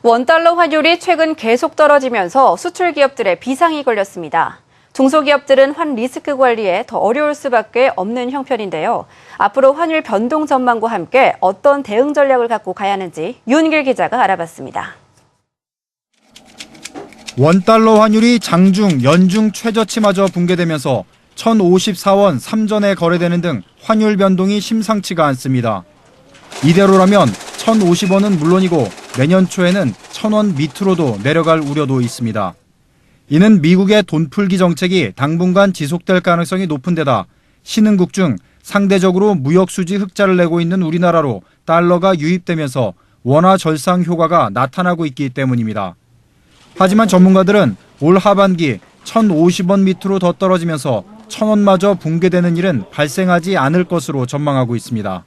원달러 환율이 최근 계속 떨어지면서 수출 기업들의 비상이 걸렸습니다. 중소기업들은 환 리스크 관리에 더 어려울 수밖에 없는 형편인데요. 앞으로 환율 변동 전망과 함께 어떤 대응 전략을 갖고 가야 하는지 윤길 기자가 알아봤습니다. 원달러 환율이 장중, 연중 최저치마저 붕괴되면서 1,054원 3전에 거래되는 등 환율 변동이 심상치가 않습니다. 이대로라면 1,050원은 물론이고 내년 초에는 1,000원 밑으로도 내려갈 우려도 있습니다. 이는 미국의 돈풀기 정책이 당분간 지속될 가능성이 높은 데다 신흥국 중 상대적으로 무역수지 흑자를 내고 있는 우리나라로 달러가 유입되면서 원화 절상 효과가 나타나고 있기 때문입니다. 하지만 전문가들은 올 하반기 1,050원 밑으로 더 떨어지면서 1,000원마저 붕괴되는 일은 발생하지 않을 것으로 전망하고 있습니다.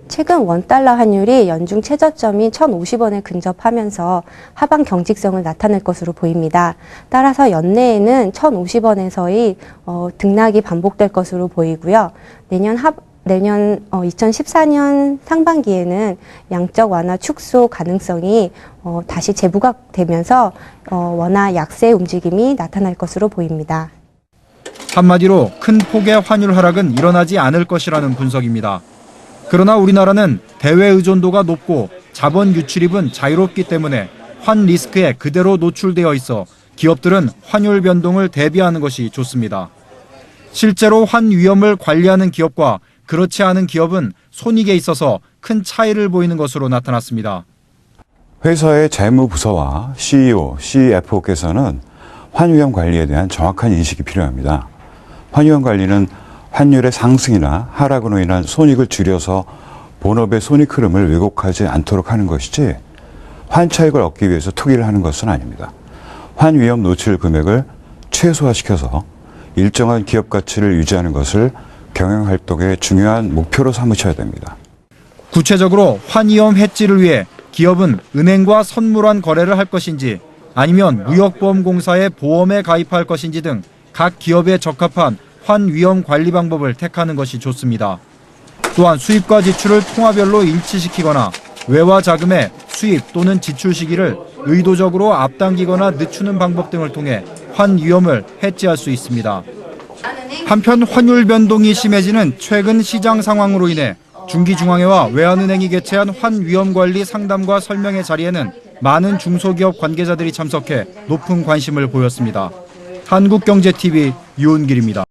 최근 원달러 환율이 연중 최저점인 1,050원에 근접하면서 하방 경직성을 나타낼 것으로 보입니다. 따라서 연내에는 1,050원에서의 등락이 반복될 것으로 보이고요. 내년 2014년 상반기에는 양적 완화 축소 가능성이 다시 재부각되면서 원화 약세 움직임이 나타날 것으로 보입니다. 한마디로 큰 폭의 환율 하락은 일어나지 않을 것이라는 분석입니다. 그러나 우리나라는 대외 의존도가 높고 자본 유출입은 자유롭기 때문에 환 리스크에 그대로 노출되어 있어 기업들은 환율 변동을 대비하는 것이 좋습니다. 실제로 환 위험을 관리하는 기업과 그렇지 않은 기업은 손익에 있어서 큰 차이를 보이는 것으로 나타났습니다. 회사의 재무부서와 CEO, CFO께서는 환위험 관리에 대한 정확한 인식이 필요합니다. 환위험 관리는 환율의 상승이나 하락으로 인한 손익을 줄여서 본업의 손익 흐름을 왜곡하지 않도록 하는 것이지 환차익을 얻기 위해서 투기를 하는 것은 아닙니다. 환위험 노출 금액을 최소화시켜서 일정한 기업 가치를 유지하는 것을 경영활동의 중요한 목표로 삼으셔야 됩니다. 구체적으로 환위험 해지를 위해 기업은 은행과 선물환 거래를 할 것인지 아니면 무역보험공사의 보험에 가입할 것인지 등 각 기업에 적합한 환위험 관리 방법을 택하는 것이 좋습니다. 또한 수입과 지출을 통화별로 일치시키거나 외화 자금의 수입 또는 지출 시기를 의도적으로 앞당기거나 늦추는 방법 등을 통해 환위험을 해지할 수 있습니다. 한편 환율 변동이 심해지는 최근 시장 상황으로 인해 중기중앙회와 외환은행이 개최한 환위험 관리 상담과 설명회 자리에는 많은 중소기업 관계자들이 참석해 높은 관심을 보였습니다. 한국경제TV 유은길입니다.